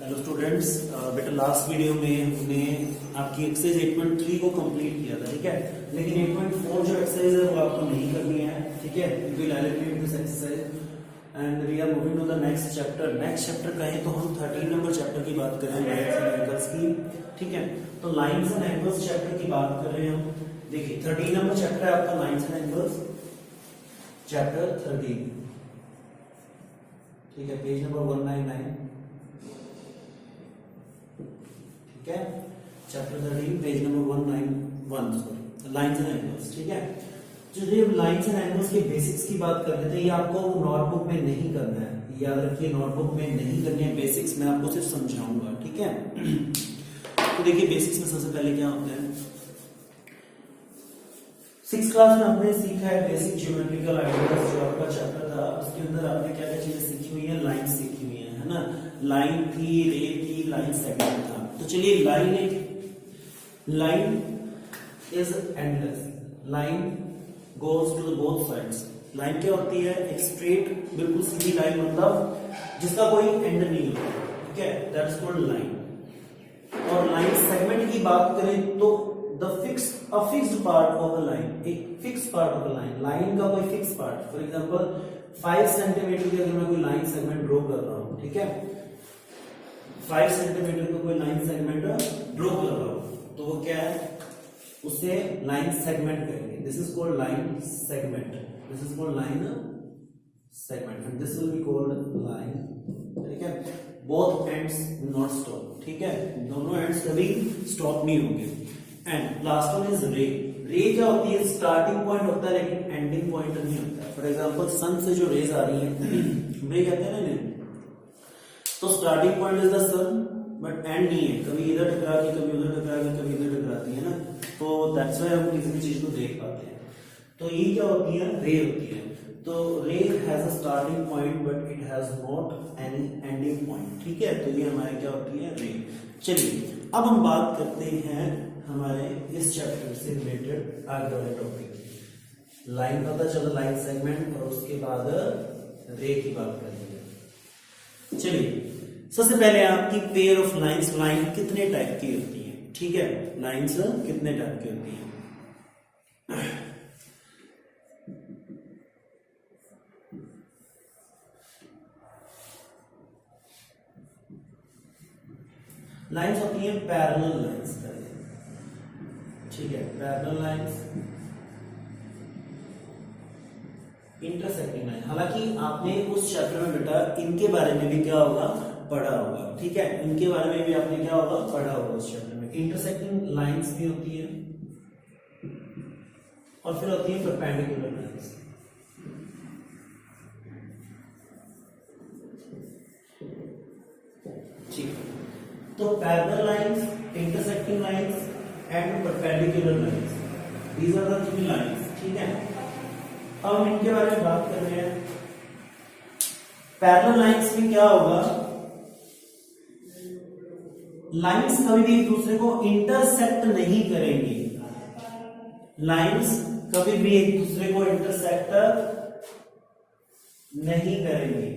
Hello students, बेटा last video में हमने आपकी एक्सरसाइज 8.3 को कंप्लीट किया था, ठीक है। लेकिन 8.4 जो एक्सरसाइज है वो आपको नहीं करनी है, ठीक है। We will eliminate this exercise and we are moving to the next chapter. Next chapter कहें तो हम 13 नंबर चैप्टर की बात कर रहे हैं, लाइन्स एंड एंगल्स की, ठीक है। तो लाइन्स एंड एंगल्स चैप्टर की बात कर रहे हैं हम। देखिए 13 नंबर चैप्टर है आपका लाइन्स एंड एंगल्स, चैप्टर 13, ठीक है, पेज नंबर 199, ठीक है। Chapter 13 page number 191, sorry, lines and angles, ठीक है। जो ये लाइन्स एंड एंगल्स के बेसिक्स की बात कर रहे थे, ये आपको नोटबुक में नहीं करना है, याद रखिए, नोटबुक में नहीं करनी है बेसिक्स, मैं आपको सिर्फ समझाऊंगा, ठीक है। तो देखिए बेसिक्स में सबसे पहले क्या होता है, 6th क्लास में हमने सीखा है बेसिक ज्योमेट्रिकल आइडियाज, जो आपका चैप्टर था उसके अंदर आपने क्या क्या चीजें सीखी हुई है, लाइन सीखी हुई है ना। लाइन थी, रे थी, लाइन सेगमेंट था। तो चलिए line is endless, line goes to the both sides. Line क्या होती है, एक स्ट्रेट बिल्कुल सीधी लाइन, मतलब जिसका कोई एंड नहीं होता, ठीक है, दैट्स कॉल्ड लाइन। और लाइन सेगमेंट की बात करें तो fixed part of a line, एक fix part of a line, line का कोई fix part. For example 5 centimetre की अगर मैं कोई लाइन सेगमेंट ड्रॉ कर रहा हूं, ठीक है, 5 सेंटीमीटर का कोई लाइन सेगमेंट ड्रॉ कर रहा हूं, तो वो क्या है, उसे लाइन सेगमेंट कहेंगे। This is called line segment, this is called line segment and this will be called line, ठीक है। Both ends will not stop, ठीक है, दोनों एंड्स कभी स्टॉप नहीं होंगे। एंड लास्ट वन इज रे। रे क्या होती है, स्टार्टिंग पॉइंट होता है लेकिन एंडिंग पॉइंट नहीं होता है। फॉर एग्जांपल सन से जो रेज आ रही है, रे कहते हैं ना इन्हें, तो starting point is the sun but end नहीं है, कभी इधर टकराती है, कभी उधर टकराती है, कभी इधर टकराती है ना, तो दैट्स व्हाई हम किसी भी चीज को देख पाते हैं। तो ये क्या होती है, रे होती है। तो रे has a starting point but it has not any ending point, ठीक है। तो ये हमारे क्या होती है, रे। चलिए अब हम बात करते हैं हमारे इस चैप्टर से रिलेटेड आगे वाले टॉपिक। लाइन पता चला, लाइन सेगमेंट, और उसके बाद रे की बात करेंगे। चलिए सबसे पहले आपकी पेयर ऑफ लाइंस, लाइन कितने टाइप की होती है, ठीक है, लाइंस कितने टाइप की होती है। लाइंस होती है पैरेलल लाइंस, ठीक है, पैरेलल लाइंस, इंटरसेक्टिंग लाइन। हालांकि आपने उस चैप्टर में बेटा इनके बारे में भी क्या होगा, पढ़ा होगा, ठीक है, इनके बारे में भी आपने क्या होगा, पढ़ा होगा उस चैप्टर में। इंटरसेक्टिंग लाइंस भी होती है और फिर होती है परपेंडिकुलर लाइंस। ठीक है, तो parallel lines, intersecting lines and perpendicular lines, these are the three lines, ठीक है। अब हम इनके बारे में बात कर रहे हैं। पैरेलल लाइंस में क्या होगा, लाइंस कभी भी एक दूसरे को इंटरसेक्ट नहीं करेंगी, लाइंस कभी भी एक दूसरे को इंटरसेक्ट नहीं करेंगी।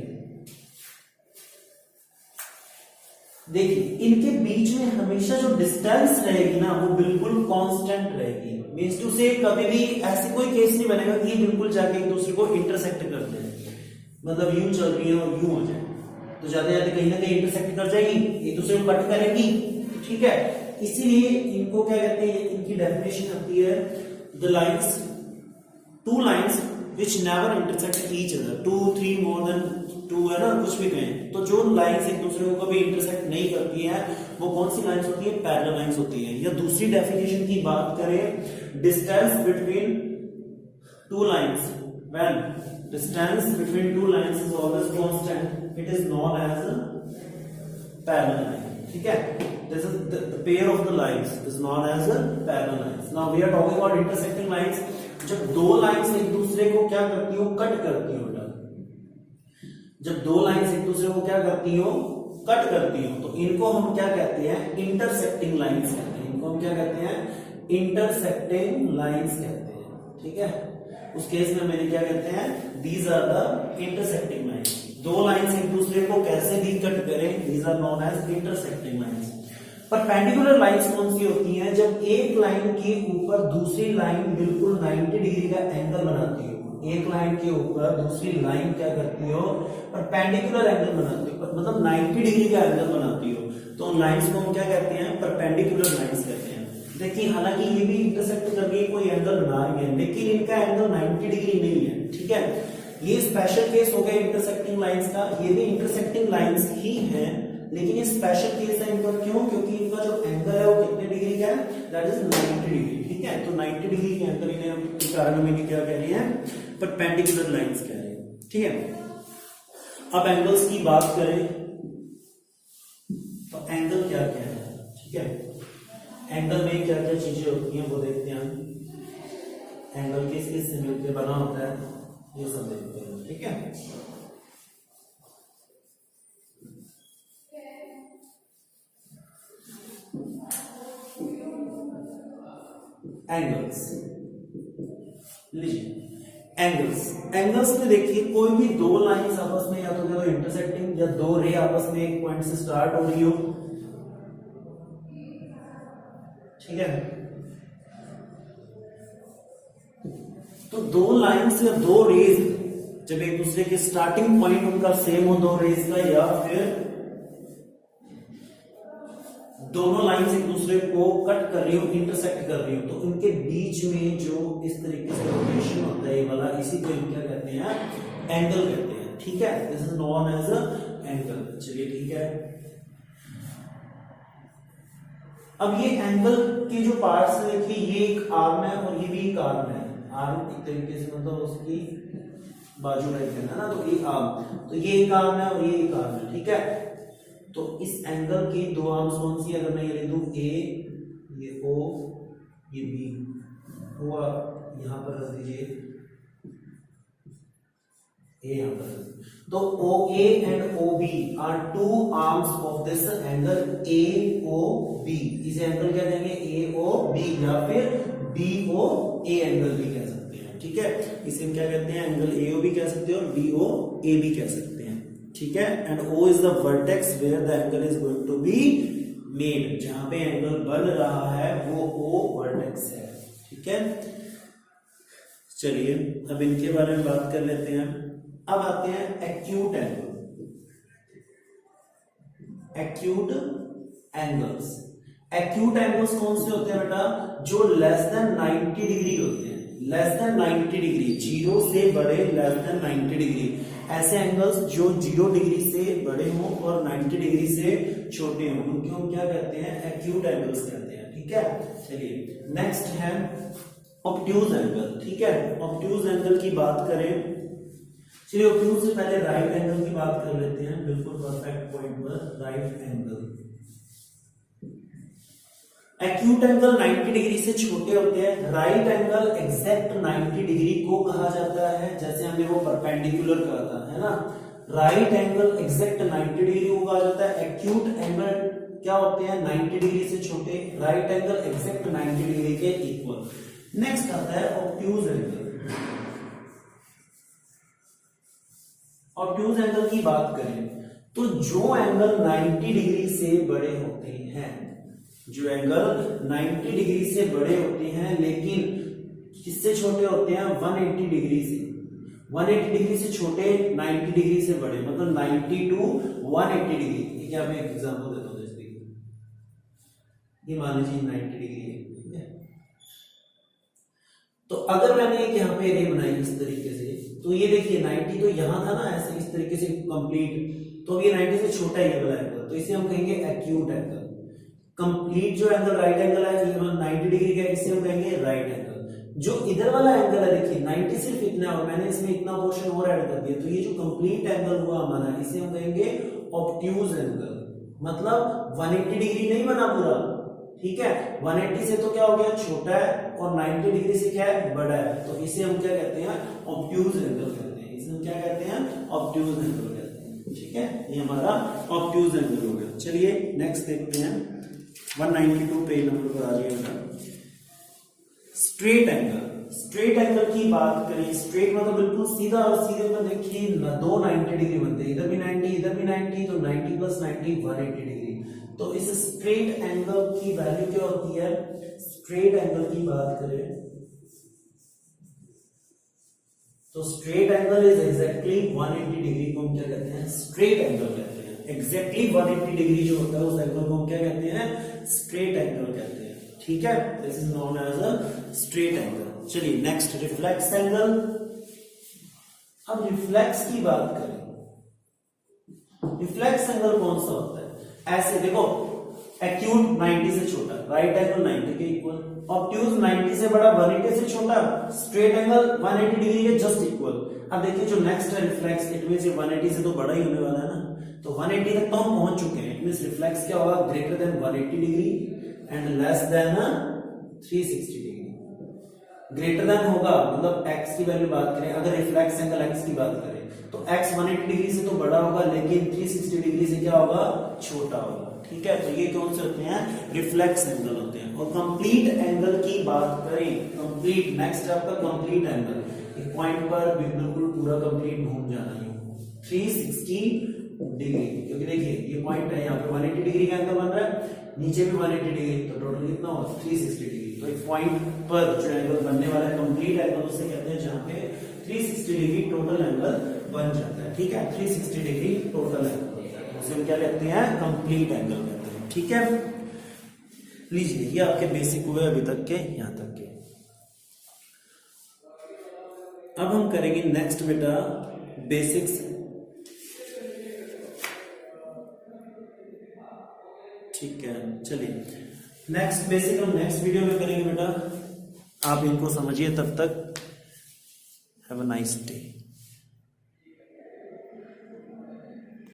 देखिए इनके बीच में हमेशा जो डिस्टेंस रहेगी ना, वो बिल्कुल कांस्टेंट रहेगी। मींस टू से कभी भी ऐसे कोई केस नहीं बनेगा कि ये बिल्कुल जाके एक दूसरे को इंटरसेक्ट कर दे, मतलब यूं चल रही है और यूं हो जाए, तो जाते जाते कहीं ना कहीं इंटरसेक्ट कर जाएगी, एक दूसरे को कट करेंगी, ठीक है। इसीलिए इनको क्या कहते हैं, इनकी डेफिनेशन होती है the lines, two lines which never intersect each other, 2 3 more than 2 है ना, कुछ भी कहें, तो जो लाइंस एक दूसरे को कभी इंटरसेक्ट नहीं करती हैं वो कौन सी लाइंस होती है, पैरेलल लाइंस होती है। या दूसरी डेफिनेशन की बात करें, distance between two lines, when distance between two lines is always constant, it is known as parallel line, ठीक है। This is the pair of the lines is known as parallel lines. Now we are talking about intersecting lines, जब दो lines एक दूसरे को क्या करती हो, कट करती हो। जब दो लाइंस एक दूसरे को क्या करती हो, कट करती हो, तो इनको हम क्या कहते हैं, इंटरसेक्टिंग लाइंस कहते हैं। इनको हम क्या कहते हैं, इंटरसेक्टिंग लाइंस कहते हैं, ठीक है। उस केस में मेरे क्या कहते हैं, these are the intersecting lines. दो लाइंस एक दूसरे को कैसे भी कट करें, these are known as intersecting lines. Perpendicular lines कौन सी होती हैं, जब एक लाइन के ऊपर दूसरी लाइन बिल्कुल 90 डिग्री का एंगल बनाती हो, एक लाइन के ऊपर दूसरी लाइन क्या करती हो, परपेंडिकुलर एंगल बनाती हो, मतलब 90 डिग्री का एंगल बनाती हो, तो उन लाइंस को हम क्या कहते हैं, परपेंडिकुलर लाइंस कहते हैं। देखिए हालांकि ये भी इंटरसेक्ट करके कोई एंगल बना रही है, लेकिन इनका एंगल 90 डिग्री नहीं है, ठीक है। ये स्पेशल केस हो गया इंटरसेक्टिंग लाइंस का, ये भी इंटरसेक्टिंग लाइंस ही है, लेकिन ये स्पेशल केस है इनका, क्यों, क्योंकि इनका जो एंगल है वो कितने डिग्री का है, दैट इज 90 डिग्री, ठीक है। तो 90 डिग्री के एंगल इन्हें हम के कारण हम इन्हें क्या कह रहे हैं, परपेंडिकुलर लाइंस कह रहे हैं, ठीक है। अब एंगल्स की बात करें तो एंगल क्या क्या है, ठीक है। एंगल में क्या क्या चीजें होती हैं वो देखते हैं हम। एंगल किस किस से मिलकर बना होता है ये सब देखते हैं, ठीक है। एंगल्स लीजिए, एंगल्स में देखिए कोई भी दो लाइंस आपस में या तो इंटरसेक्टिंग या दो रे आपस में एक पॉइंट से स्टार्ट हो रही हो, ठीक है। तो दो लाइंस या दो रेज जब एक दूसरे के स्टार्टिंग पॉइंट उनका सेम हो दो रेज का, या फिर दोनों लाइंस एक दूसरे को कट कर रही हो, इंटरसेक्ट कर रही हो, तो उनके बीच में जो इस तरीके से रोटेशन होता है ये वाला, इसी को हम क्या कहते हैं, एंगल कहते हैं, ठीक है। This is known as angle. चलिए ठीक है। अब ये एंगल के जो पार्ट्स है देखिए, ये एक आर्म है और ये भी एक आर्म है। आर्म एक तरीके से मतलब उसकी बाजू टाइप है ना, तो ये आर्म, तो ये एक आर्म है और ये एक आर्म है, ठीक है। तो इस एंगल की दो आर्म्स कौन सी, अगर मैं ये ले दूं ए, ये ओ, ये बी, वो यहां पर रख दीजिए, ए यहां पर, तो O A and O B are two arms of this angle A O B. इसे एंगल क्या कहेंगे, ए ओ बी, या फिर बी ओ ए एंगल भी कह सकते हैं, ठीक है। इसे हम क्या कहते हैं, एंगल ए ओ बी कह सकते हैं और बी ओ ए बी कह सकते हैं, ठीक है। And O is the vertex where the angle is going to be made, जहां पे एंगल बन रहा है वो O वर्टेक्स है, ठीक है। चलिए अब इनके बारे में बात कर लेते हैं। अब आते हैं acute angle. Acute angles, acute angles कौन से होते हैं बेटा, जो लेस देन 90 डिग्री होते हैं, लेस देन 90 डिग्री, जीरो से बड़े, लेस देन 90 डिग्री। ऐसे एंगल्स जो 0 डिग्री से बड़े हों और 90 डिग्री से छोटे हों, उनको हम क्या कहते हैं, एक्यूट एंगल्स कहते हैं, ठीक है। चलिए नेक्स्ट है ऑब्ट्यूज एंगल, ठीक है। ऑब्ट्यूज एंगल की बात करें, चलिए ऑब्ट्यूज से पहले राइट एंगल की बात कर लेते हैं, बिल्कुल परफेक्ट पॉइंट पर, right angle. Acute angle 90 degree से छोटे होते हैं, राइट एंगल एग्जैक्ट 90 डिग्री को कहा जाता है, जैसे हमने वो परपेंडिकुलर कहा था, है ना। राइट एंगल एग्जैक्ट 90 डिग्री को कहा जाता है। एक्यूट एंगल क्या होते हैं, 90 डिग्री से छोटे, राइट एंगल एग्जैक्ट 90 डिग्री के इक्वल। नेक्स्ट आता है ऑब्ट्यूज एंगल। ऑब्ट्यूज एंगल की बात करें तो जो एंगल 90 डिग्री से बड़े होते हैं, जो एंगल 90 डिग्री से बड़े होते हैं लेकिन किससे छोटे होते हैं, 180 डिग्री से, 180 डिग्री से छोटे, 90 डिग्री से बड़े, मतलब 90 टू 180 डिग्री। ठीक है, मैं एक एग्जांपल देता हूं, जैसे ये मान लीजिए 90 डिग्री है, ठीक है। तो अगर मैंने एक यहाँ पे रे बनाई इस तरीके से, तो ये देखिए 90 तो यहां था ना, ऐसे इस तरीके से कंप्लीट, तो ये 90 से छोटा है ये वाला एंगल, तो इसे हम कहेंगे एक्यूट एंगल। कंप्लीट जो एंगल राइट एंगल है, ये 90 डिग्री का, इसे हम कहेंगे राइट एंगल। जो इधर वाला एंगल है देखिए 90 सिर्फ इतना है और मैंने इसमें इतना पोर्शन और ऐड कर दिया, तो ये जो कंप्लीट एंगल हुआ हमारा, इसे हम कहेंगे ऑब्ट्यूज एंगल। मतलब 180 डिग्री नहीं बना पूरा, ठीक है। 180 से तो क्या हो गया, छोटा है, और 90 डिग्री से क्या है, बड़ा है, तो इसे हम क्या कहते हैं, ऑब्ट्यूज एंगल कहते हैं। इसे हम क्या कहते हैं, ऑब्ट्यूज एंगल कहते हैं, ठीक है। ये हमारा ऑब्ट्यूज एंगल हो गया। चलिए नेक्स्ट देखते हैं, 192 पेज नंबर पर आ जाइएगा। Straight angle. स्ट्रेट एंगल की बात करें, स्ट्रेट मतलब बिल्कुल सीधा, और सीधे पर देखिए दो 90 डिग्री बनते हैं, इधर भी 90 इधर भी 90, तो 90 प्लस 90 180 डिग्री। तो इस स्ट्रेट एंगल की वैल्यू क्या होती है, स्ट्रेट एंगल की बात करें तो straight angle is exactly 180 degree को हम क्या कहते हैं, स्ट्रेट एंगल कहते हैं। एग्जैक्टली 180 डिग्री जो होता है उस एंगल को हम क्या कहते हैं, स्ट्रेट एंगल कहते हैं। ठीक है, this is known as a straight angle. चलिए नेक्स्ट रिफ्लेक्स एंगल। अब रिफ्लेक्स की बात करें, रिफ्लेक्स एंगल कौन सा होता है, ऐसे देखो एक्यूट 90 से छोटा, राइट एंगल 90 के इक्वल, ऑब्ट्यूज 90 से बड़ा, 180 से छोटा, स्ट्रेट एंगल 180 डिग्री के जस्ट इक्वल। अब देखिए जो नेक्स्ट है रिफ्लेक्स, इट मींस 180 से तो बड़ा ही होने वाला है ना, तो 180 तक तो हम पहुंच चुके हैं। इट मींस रिफ्लेक्स क्या होगा, greater than 180 degree and less than 360 degree. Greater than होगा मतलब x की वैल्यू बात करें, अगर रिफ्लेक्स एंगल x की बात करें तो x 180 डिग्री से तो बड़ा होगा, लेकिन 360 डिग्री से क्या होगा, छोटा होगा। ठीक है, तो ये कौन से होते हैं, रिफ्लेक्स एंगल होते हैं। और कंप्लीट एंगल की बात करें, कंप्लीट नेक्स्ट आपका कंप्लीट एंगल, एक पॉइंट पर बिल्कुल पूरा कंप्लीट घूम जाना है 360 डिग्री, क्योंकि देखिए ये पॉइंट है, यहाँ पे 180 डिग्री का एंगल बन रहा है, नीचे भी 180 डिग्री, तो टोटल कितना होगा 360 डिग्री। तो एक पॉइंट पर जो एंगल बनने वाला है कंप्लीट एंगल उसे कहते हैं, जहां पे 360 डिग्री टोटल एंगल बन जाता है। ठीक है, 360 डिग्री टोटल एंगल उसे हम क्या कहते हैं, कंप्लीट एंगल कहते हैं। ठीक है, लीजिए ये आपके बेसिक हुए अभी तक के, यहां तक के। अब हम करेंगे नेक्स्ट बेटा बेसिक्स। ठीक है, चलिए नेक्स्ट बेसिक हम नेक्स्ट वीडियो में करेंगे बेटा, आप इनको समझिए। तब तक हैव अ नाइस डे।